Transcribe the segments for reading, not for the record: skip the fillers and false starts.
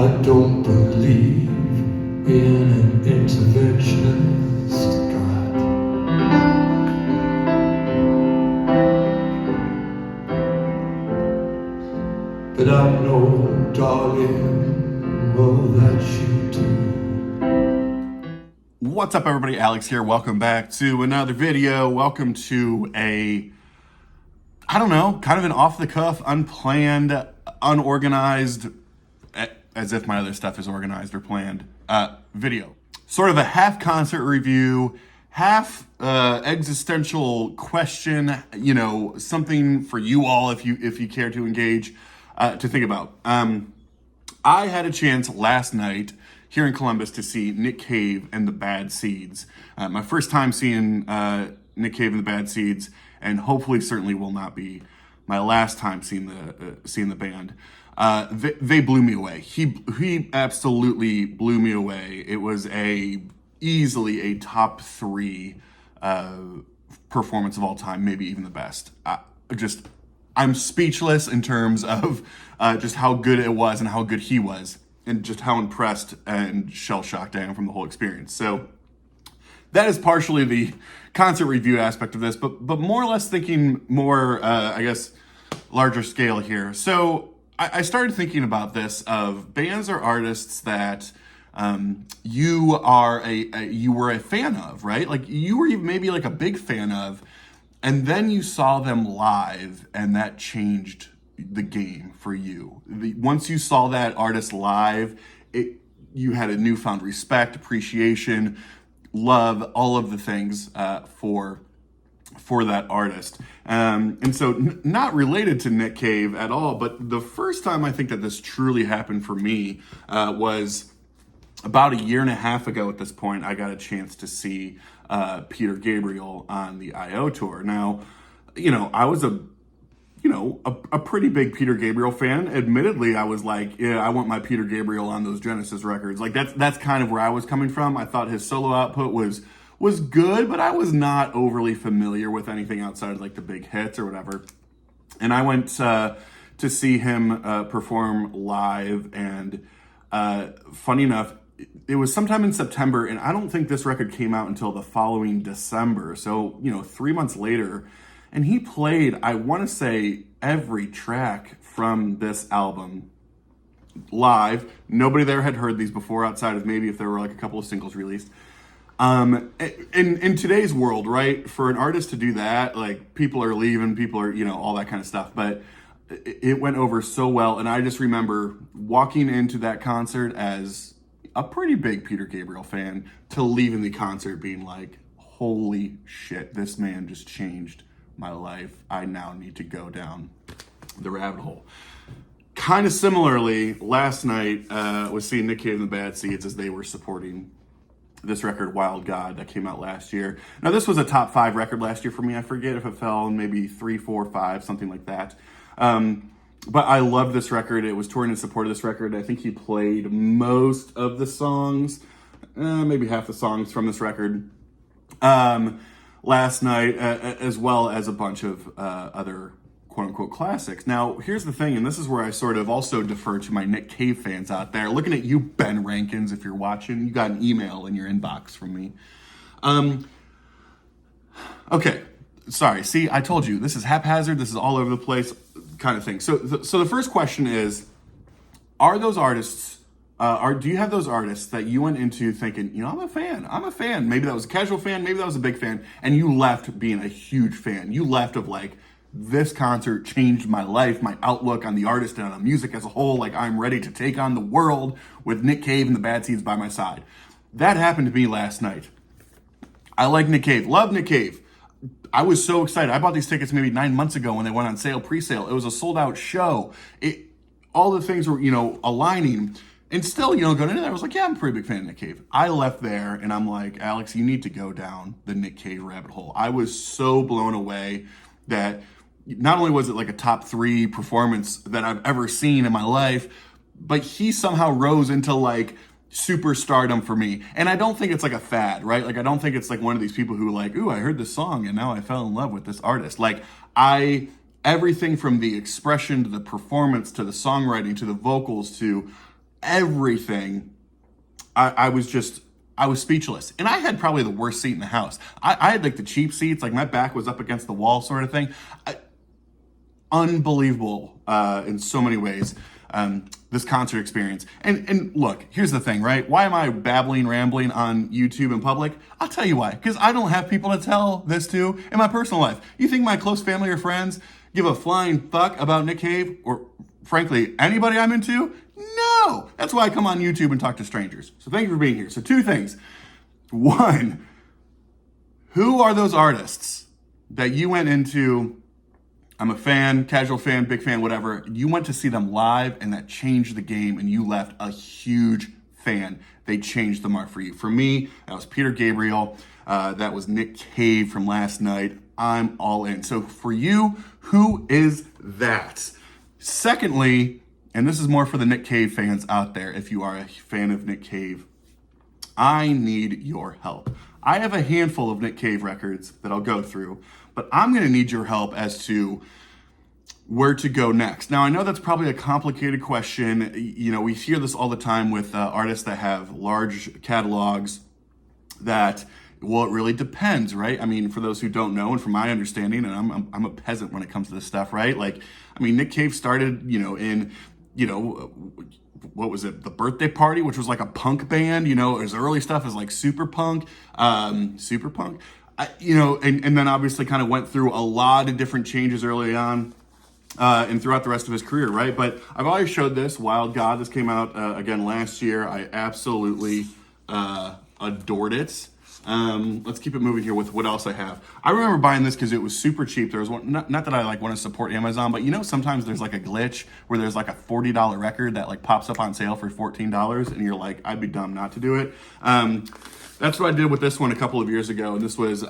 I don't believe in an interventionist God. But I know, darling, well, that you do. What's up, everybody? Alex here. Welcome back to another video. Welcome to I don't know, kind of an off-the-cuff, unplanned, unorganized, as if my other stuff is organized or planned, video. Sort of a half concert review, half existential question, something for you all if you care to engage, to think about. I had a chance last night here in Columbus to see Nick Cave and the Bad Seeds. My first time seeing Nick Cave and the Bad Seeds, and hopefully certainly will not be my last time seeing the band. They blew me away. He absolutely blew me away. It was easily a top 3 performance of all time, maybe even the best. I'm speechless in terms of just how good it was and how good he was, and just how impressed and shell-shocked I am from the whole experience. So that is partially the concert review aspect of this, but more or less thinking more, larger scale here. So I started thinking about this of bands or artists that you were a fan of, right? Like you were maybe like a big fan of, and then you saw them live, and that changed the game for you. Once you saw that artist live, you had a newfound respect, appreciation, love, all of the things for that artist. And so not related to Nick Cave at all, but the first time I think that this truly happened for me was about a year and a half ago at this point. I got a chance to see Peter Gabriel on the I.O. tour. Now, I was a pretty big Peter Gabriel fan. Admittedly, I was like, yeah, I want my Peter Gabriel on those Genesis records. Like that's kind of where I was coming from. I thought his solo output was good, but I was not overly familiar with anything outside of like the big hits or whatever. And I went to see him perform live, and funny enough, it was sometime in September, and I don't think this record came out until the following December. So, 3 months later, and he played, I want to say, every track from this album live. Nobody there had heard these before, outside of maybe if there were like a couple of singles released. In today's world, right, for an artist to do that, like people are leaving, people are, all that kind of stuff. But it went over so well. And I just remember walking into that concert as a pretty big Peter Gabriel fan to leaving the concert being like, holy shit, this man just changed my life. I now need to go down the rabbit hole. Kind of similarly, last night was seeing Nick Cave and the Bad Seeds as they were supporting this record, Wild God, that came out last year. Now, this was a top 5 record last year for me. I forget if it fell in maybe 3, 4, 5, something like that. But I love this record. It was touring in support of this record. I think he played most of the songs, maybe half the songs from this record last night, as well as a bunch of other quote-unquote classics. Now, here's the thing, and this is where I sort of also defer to my Nick Cave fans out there. Looking at you, Ben Rankins, if you're watching, you got an email in your inbox from me. Okay, sorry. See, I told you, this is haphazard, this is all over the place kind of thing. So the first question is, are those artists, do you have those artists that you went into thinking, I'm a fan. Maybe that was a casual fan, maybe that was a big fan, and you left being a huge fan. You left of like, this concert changed my life, my outlook on the artist and on music as a whole. Like, I'm ready to take on the world with Nick Cave and the Bad Seeds by my side. That happened to me last night. I like Nick Cave, love Nick Cave. I was so excited. I bought these tickets maybe 9 months ago when they went on sale, pre-sale. It was a sold out show. All the things were, aligning. And still, going into there, I was like, yeah, I'm a pretty big fan of Nick Cave. I left there and I'm like, Alex, you need to go down the Nick Cave rabbit hole. I was so blown away that not only was it like a top 3 performance that I've ever seen in my life, but he somehow rose into like superstardom for me. And I don't think it's like a fad, right? Like, I don't think it's like one of these people who like, ooh, I heard this song and now I fell in love with this artist. Like, everything from the expression to the performance to the songwriting to the vocals to everything, I was speechless. And I had probably the worst seat in the house. I had like the cheap seats, like my back was up against the wall sort of thing. Unbelievable in so many ways, this concert experience. And look, here's the thing, right? Why am I rambling on YouTube in public? I'll tell you why. Because I don't have people to tell this to in my personal life. You think my close family or friends give a flying fuck about Nick Cave or, frankly, anybody I'm into? No! That's why I come on YouTube and talk to strangers. So thank you for being here. So 2 things. 1, who are those artists that you went into? I'm a fan, casual fan, big fan, whatever. You went to see them live and that changed the game and you left a huge fan. They changed the mark for you. For me, that was Peter Gabriel. That was Nick Cave from last night. I'm all in. So for you, who is that? Secondly, and this is more for the Nick Cave fans out there, if you are a fan of Nick Cave, I need your help. I have a handful of Nick Cave records that I'll go through, but I'm going to need your help as to where to go next. Now, I know that's probably a complicated question. You know, we hear this all the time with artists that have large catalogs that, well, it really depends, right? I mean, for those who don't know, and from my understanding, and I'm a peasant when it comes to this stuff, right? Like, I mean, Nick Cave started, in, what was it? The Birthday Party, which was like a punk band, his early stuff is like super punk. And then obviously kind of went through a lot of different changes early on and throughout the rest of his career, right? But I've always showed this, Wild God. This came out again last year. I absolutely adored it. Let's keep it moving here with what else I have. I remember buying this because it was super cheap. There was one, not that I like want to support Amazon, but sometimes there's like a glitch where there's like a $40 record that like pops up on sale for $14 and you're like, I'd be dumb not to do it. That's what I did with this one a couple of years ago. And this was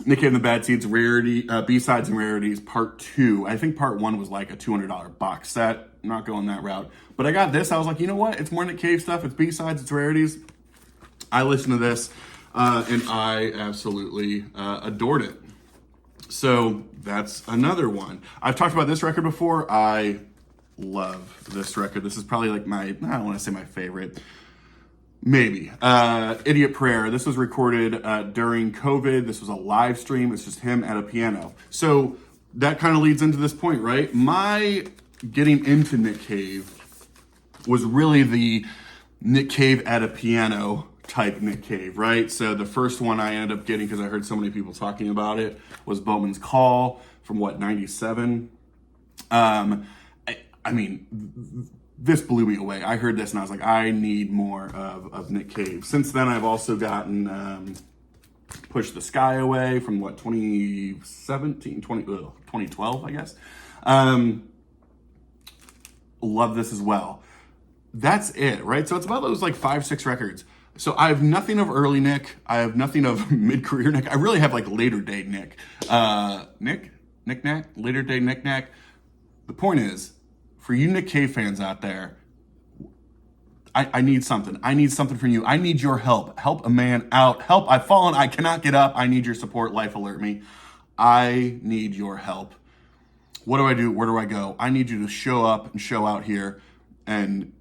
Nick Cave and the Bad Seeds Rarity, B-Sides and Rarities Part 2. I think Part 1 was like a $200 box set. I'm not going that route. But I got this. I was like, you know what? It's more Nick Cave stuff. It's B-Sides, it's Rarities. I listened to this. And I absolutely adored it. So that's another one. I've talked about this record before. I love this record. This is probably like I don't want to say my favorite. Maybe. Idiot Prayer. This was recorded during COVID. This was a live stream. It's just him at a piano. So that kind of leads into this point, right? My getting into Nick Cave was really the Nick Cave at a piano type Nick Cave, right? So the first one I ended up getting, because I heard so many people talking about it, was Bowman's Call from 97. I mean, this blew me away. I heard this and I was like, I need more of Nick Cave. Since then, I've also gotten Push the Sky Away from 2012, I guess. Love this as well. That's it, right? So it's about those like 5-6 records. So I have nothing of early Nick. I have nothing of mid-career Nick. I really have like later day Nick. Later day Nick. The point is, for you Nick Cave fans out there, I need something. I need something from you. I need your help. Help a man out. Help, I've fallen. I cannot get up. I need your support. Life alert me. I need your help. What do I do? Where do I go? I need you to show up and show out here and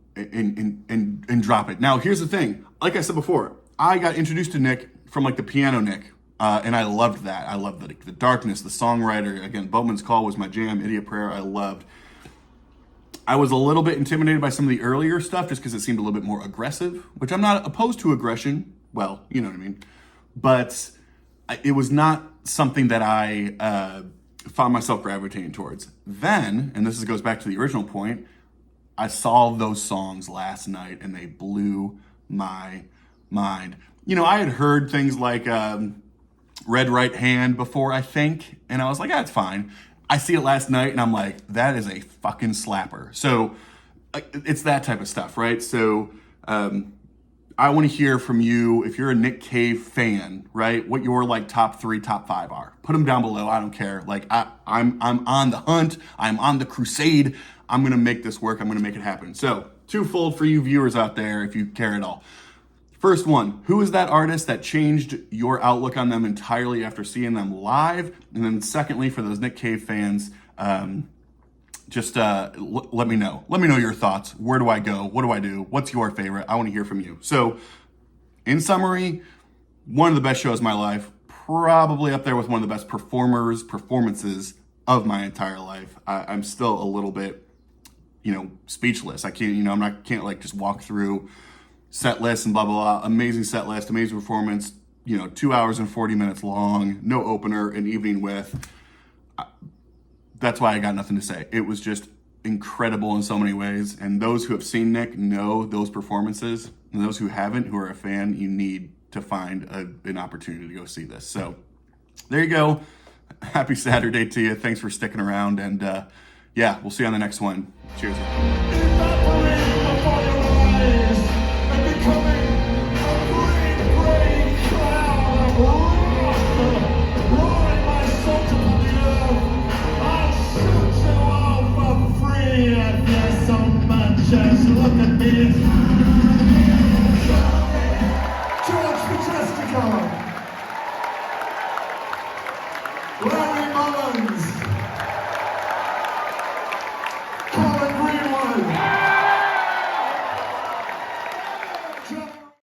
drop it. Now, here's the thing. Like I said before, I got introduced to Nick from like the piano Nick, and I loved that. I loved the darkness, the songwriter. Again, Bowman's Call was my jam. Idiot Prayer, I loved. I was a little bit intimidated by some of the earlier stuff just because it seemed a little bit more aggressive, which I'm not opposed to aggression. Well, you know what I mean. But it was not something that I found myself gravitating towards. Then, and this goes back to the original point, I saw those songs last night and they blew my mind. I had heard things like Red Right Hand before, I think, and I was like, that's fine. I see it last night and I'm like, that is a fucking slapper. So it's that type of stuff, right? So I want to hear from you, if you're a Nick Cave fan, right, what your like top 3, top 5 are. Put them down below. I don't care. Like I'm on the hunt. I'm on the crusade. I'm going to make this work. I'm going to make it happen. So twofold for you viewers out there, if you care at all. First one, who is that artist that changed your outlook on them entirely after seeing them live? And then secondly, for those Nick Cave fans, just let me know. Let me know your thoughts. Where do I go? What do I do? What's your favorite? I want to hear from you. So, in summary, one of the best shows of my life, probably up there with one of the best performances of my entire life. I'm still a little bit, speechless. I can't, can't like just walk through set list and blah, blah, blah. Amazing set list, amazing performance, 2 hours and 40 minutes long, no opener, an evening with. That's why I got nothing to say. It was just incredible in so many ways. And those who have seen Nick know those performances. And those who haven't, who are a fan, you need to find an opportunity to go see this. So there you go. Happy Saturday to you. Thanks for sticking around. And we'll see you on the next one. Cheers. Just look at this. George Majestico. Larry Mullen.